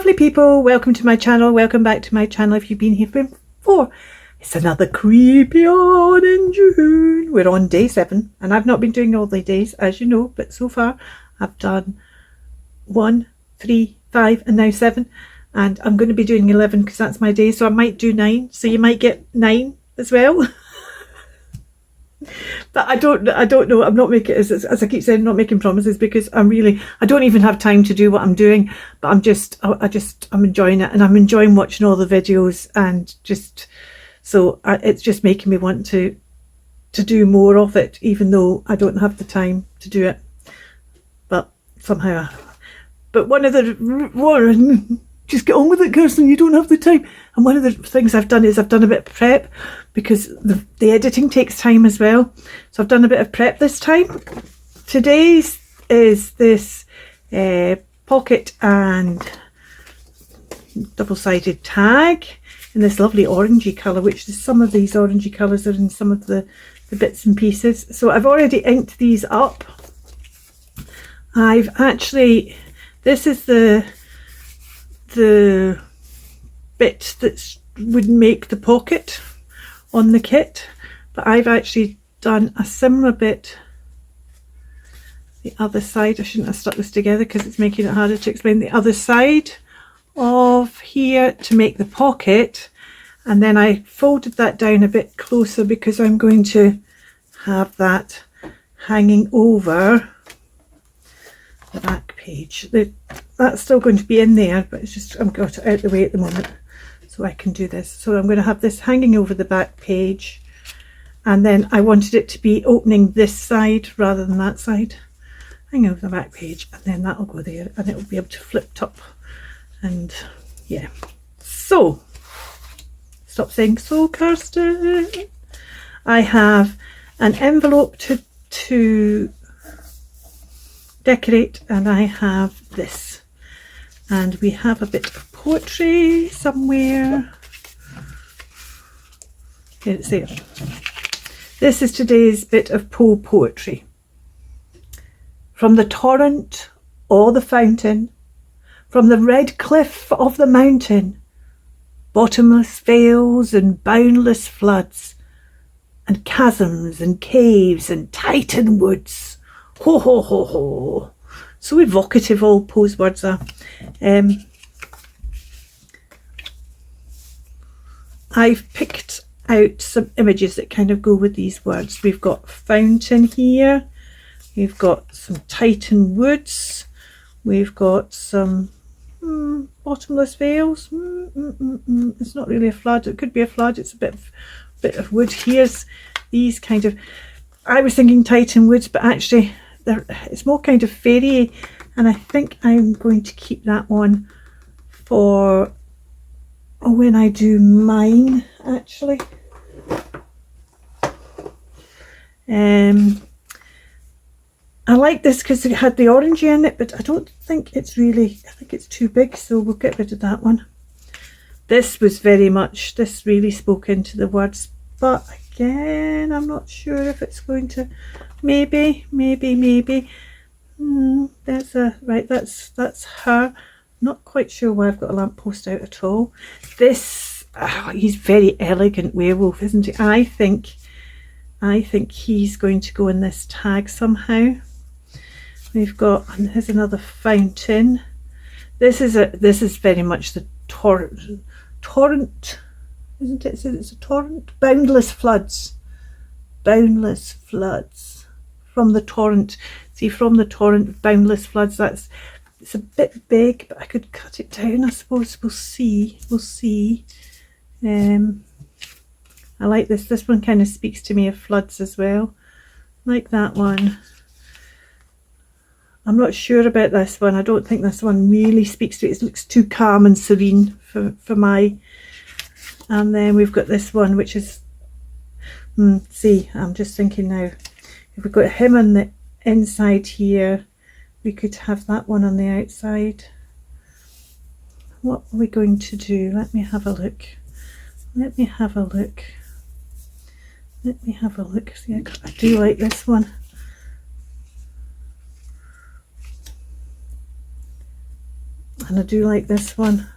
lovely people, welcome to my channel, welcome back to my channel if you've been here before. It's another creepy on in June. We're on day 7 and I've not been doing all the days as you know, but so far I've done 1, 3, 5 and now 7, and I'm going to be doing 11 because that's my day, so I might do 9, so you might get 9 as well. But I don't know. I'm not making, as I keep saying, not making promises because I don't even have time to do what I'm doing. But I'm enjoying it, and I'm enjoying watching all the videos, and it's just making me want to do more of it, even though I don't have the time to do it. But somehow, just get on with it, Kirsten, you don't have the time. And one of the things I've done is I've done a bit of prep, because the editing takes time as well. So I've done a bit of prep this time. Today's is this pocket and double-sided tag in this lovely orangey colour, which is some of these orangey colours are in some of the bits and pieces. So I've already inked these up. This is the bit that would make the pocket on the kit, but I've actually done a similar bit the other side. I shouldn't have stuck this together because it's making it harder to explain. The other side of here to make the pocket, and then I folded that down a bit closer because I'm going to have that hanging over the back page. That's still going to be in there, but it's just I've got it out the way at the moment so I can do this. So I'm going to have this hanging over the back page, and then I wanted it to be opening this side rather than that side. Hang over the back page, and then that'll go there, and it'll be able to flip up. And yeah, so stop saying so, Kirsten. I have an envelope to decorate, and I have this, and we have a bit of poetry somewhere. Here it's there. This is today's bit of poetry. From the torrent or the fountain, from the red cliff of the mountain, bottomless vales and boundless floods, and chasms and caves and Titan woods. Ho ho ho ho. So evocative all Poe's words are. I've picked out some images that kind of go with these words. We've got fountain here. We've got some Titan woods. We've got some bottomless vales. It's not really a flood. It could be a flood. It's a bit of wood. Here's these kind of, I was thinking Titan woods, but actually it's more kind of fairy, and I think I'm going to keep that one for when I do mine, actually. I like this because it had the orangey in it, but I don't think it's really, I think it's too big, so we'll get rid of that one. This really spoke into the words, but again, I'm not sure if it's going to, maybe. That's her. Not quite sure why I've got a lamppost out at all. This, he's very elegant werewolf, isn't he? I think he's going to go in this tag somehow. We've got, and here's another fountain. This is very much the torrent, isn't it? So it's a torrent. Boundless floods. From the torrent. See, from the torrent, boundless floods. It's a bit big, but I could cut it down, I suppose. We'll see. I like this. This one kind of speaks to me of floods as well. Like that one. I'm not sure about this one. I don't think this one really speaks to it. It looks too calm and serene for my. And then we've got this one, which is, see, I'm just thinking now, if we've got him on the inside here, we could have that one on the outside. What are we going to do? Let me have a look. See, I do like this one. and I do like this one.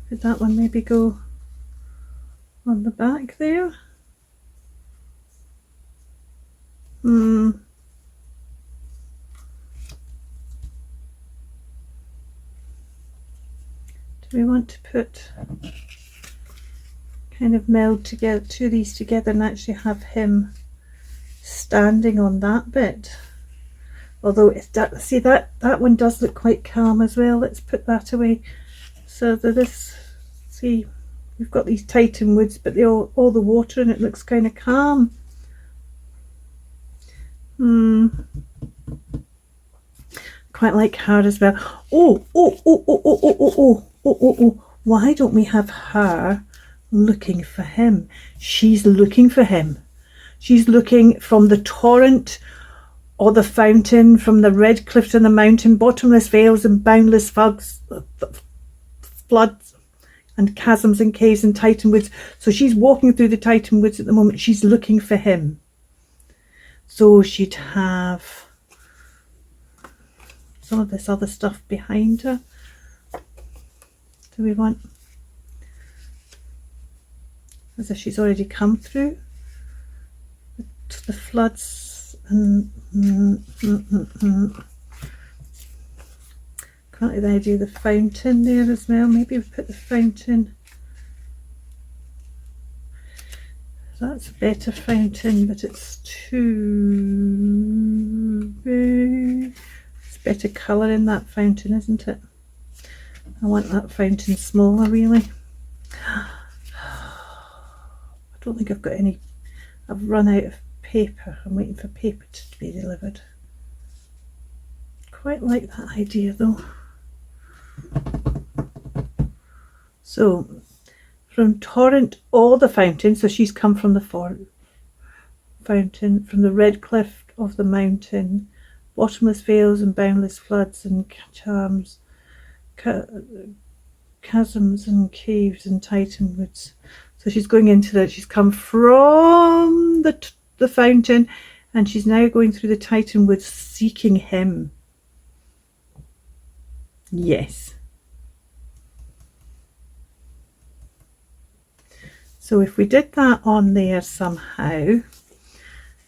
Could that one maybe go on the back there? Do we want to put, kind of meld together two of these together and actually have him standing on that bit? Although it's that, see that one does look quite calm as well. Let's put that away. So that is, see, we've got these Titan woods, but all the water in it looks kind of calm. Quite like her as well. Oh, why don't we have her looking for him? She's looking for him. She's looking from the torrent or the fountain, from the red cliffs and the mountain, bottomless vales and boundless floods and chasms and caves and Titan woods. So she's walking through the Titan woods at the moment. She's looking for him. So she'd have some of this other stuff behind her. Do we want, as if she's already come through the floods and quite like the idea of the fountain there as well. Maybe we put the fountain, that's a better fountain, but it's too big. It's better colour in that fountain, isn't it? I want that fountain smaller really. I don't think I've got any, I've run out of paper. I'm waiting for paper to be delivered. Quite like that idea though. So from torrent or the fountain, so she's come from the fountain, from the red cliff of the mountain, bottomless vales and boundless floods and chasms and caves and Titan woods. So she's going into that. She's come from the fountain and she's now going through the Titan woods seeking him. Yes. So if we did that on there somehow,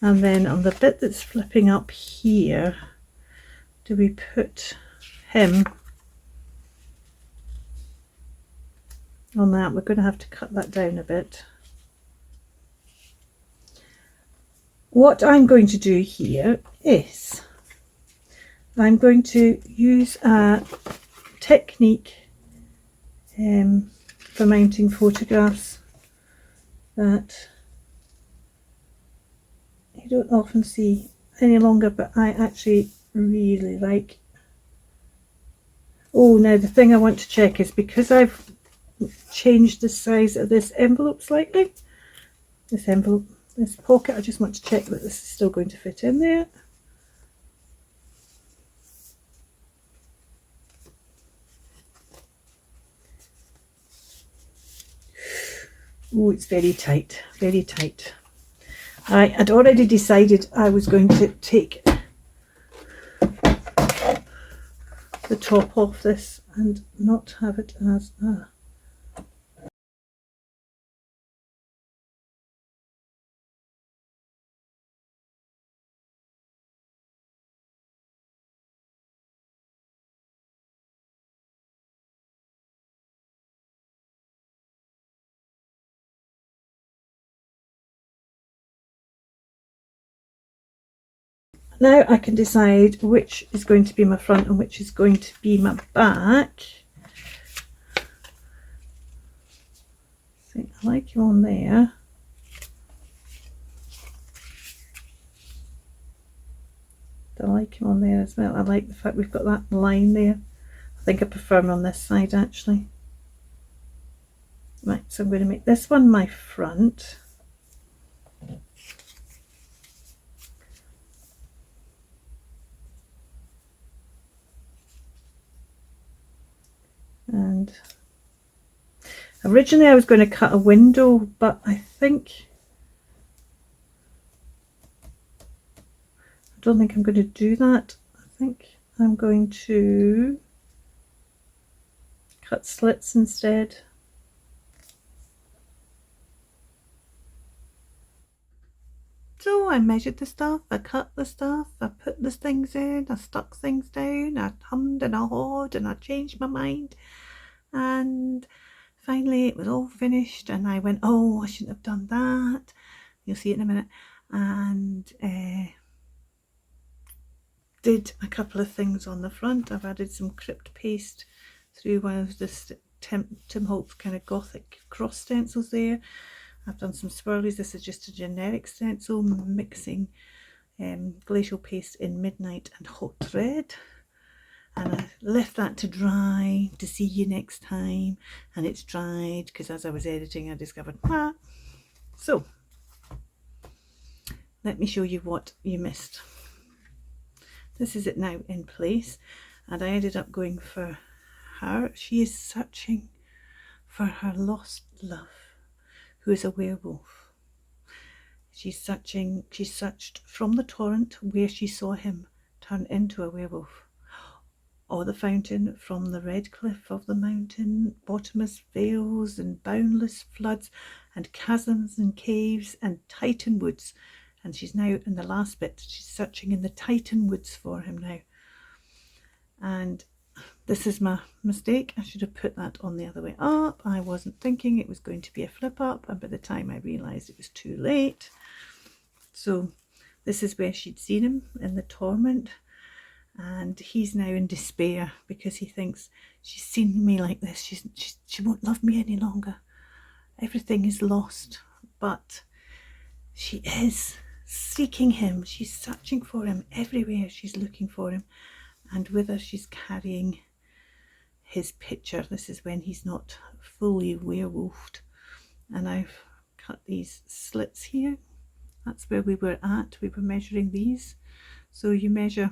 and then on the bit that's flipping up here, do we put him on that? We're going to have to cut that down a bit. What I'm going to do here is I'm going to use a technique for mounting photographs that you don't often see any longer, but I actually really like. Oh, now the thing I want to check is, because I've changed the size of this envelope slightly, this pocket, I just want to check that this is still going to fit in there. Oh, it's very tight, very tight. I had already decided I was going to take the top off this and not have it as now I can decide which is going to be my front and which is going to be my back. I like him on there. I like him on there as well. I like the fact we've got that line there. I think I prefer him on this side actually. Right, so I'm going to make this one my front. And originally I was going to cut a window, but I don't think I'm going to do that. I think I'm going to cut slits instead. So I measured the stuff, I cut the stuff, I put the things in, I stuck things down, I hummed and I hawed and I changed my mind. And finally it was all finished and I went, oh, I shouldn't have done that. You'll see it in a minute. And did a couple of things on the front. I've added some crypt paste through one of the Tim Holtz kind of gothic cross stencils there. I've done some swirlies. This is just a generic stencil mixing glacial paste in Midnight and Hot Red. And I left that to dry to see you next time. And it's dried because as I was editing I discovered, so let me show you what you missed. This is it now in place, and I ended up going for her. She is searching for her lost love, who is a werewolf. She searched from the torrent where she saw him turn into a werewolf, or the fountain from the red cliff of the mountain, bottomless vales and boundless floods and chasms and caves and titan woods. And she's now in the last bit, she's searching in the titan woods for him now. And this is my mistake. I should have put that on the other way up. I wasn't thinking it was going to be a flip up, and by the time I realised it was too late. So this is where she'd seen him in the torment, and he's now in despair because he thinks she's seen me like this. She won't love me any longer. Everything is lost, but she is seeking him. She's searching for him everywhere. She's looking for him, and with her she's carrying his picture. This is when he's not fully werewolfed, and I've cut these slits here. That's where we were at. We were measuring these. So you measure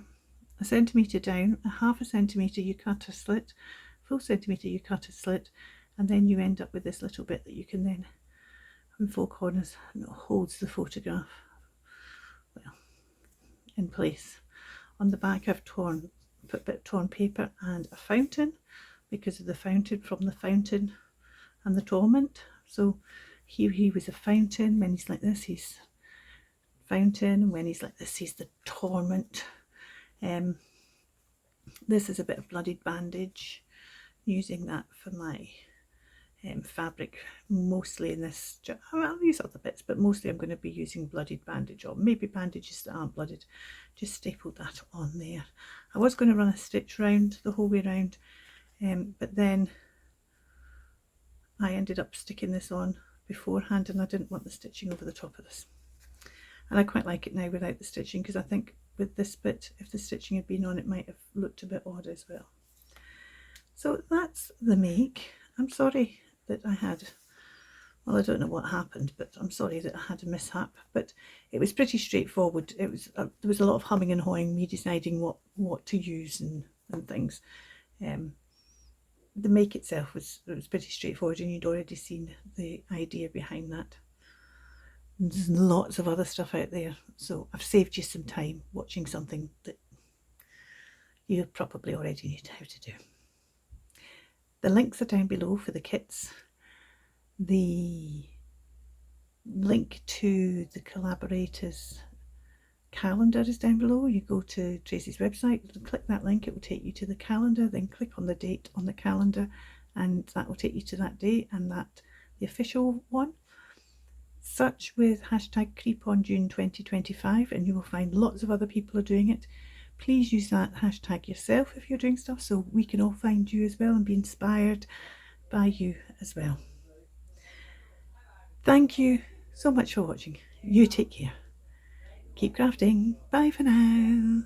a centimetre down, a half a centimetre you cut a slit, full centimetre you cut a slit, and then you end up with this little bit that you can then in four corners, and it holds the photograph in place. On the back I've put a bit of torn paper and a fountain because of the fountain from the fountain and the torment. So here he was a fountain. When he's like this, he's fountain, and when he's like this, he's the torment. This is a bit of bloodied bandage, using that for my fabric, mostly in this. I'll use other bits, but mostly I'm going to be using bloodied bandage, or maybe bandages that aren't blooded. Just stapled that on there. I was going to run a stitch round the whole way round, but then I ended up sticking this on beforehand, and I didn't want the stitching over the top of this. And I quite like it now without the stitching, because I think with this bit, if the stitching had been on, it might have looked a bit odd as well. So that's the make. I'm sorry that I had, well, I don't know what happened, but I'm sorry that I had a mishap, but it was pretty straightforward. It was there was a lot of humming and hawing, me deciding what to use and things. The make itself was pretty straightforward, and you'd already seen the idea behind that. And there's lots of other stuff out there, so I've saved you some time watching something that you probably already knew how to do. The links are down below for the kits. The link to the collaborators calendar is down below. You go to Tracy's website, click that link, it will take you to the calendar, then click on the date on the calendar, and that will take you to that date and that the official one. Search with hashtag CreepOnJune 2025 and you will find lots of other people are doing it. Please use that hashtag yourself if you're doing stuff, so we can all find you as well and be inspired by you as well. Thank you so much for watching. You take care. Keep crafting. Bye for now.